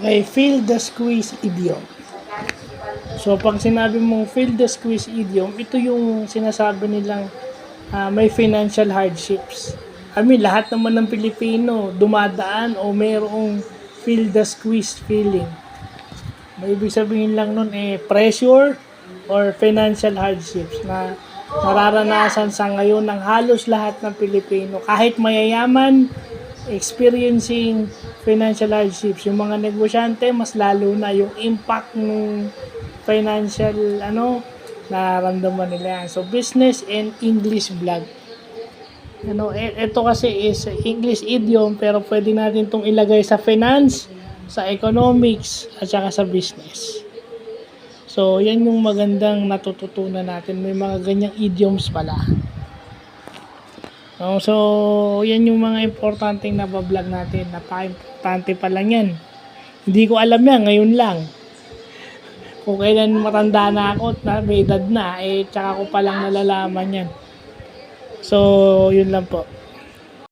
Okay, feel the squeeze idiom. So, pag sinabi mong feel the squeeze idiom, ito yung sinasabi nilang may financial hardships. Lahat naman ng Pilipino dumadaan o mayroong feel the squeeze feeling. May ibig sabihin lang nun pressure or financial hardships na nararanasan sa ngayon ng halos lahat ng Pilipino. Kahit mayayaman, experiencing financial hardships. Yung mga negosyante, mas lalo na yung impact ng financial, nararamdaman nila yan. So, business and English vlog. Ito kasi is English idiom, pero pwede natin itong ilagay sa finance, sa economics, at saka sa business. So, yan yung magandang natututunan natin. May mga ganyang idioms pala. So, yan yung mga importanteng nabablog natin. Napaka-importante pa lang yan. Hindi ko alam yan, ngayon lang. Kung kailan matanda na ako, na may edad na, tsaka ko palang nalalaman yan. So, yun lang po.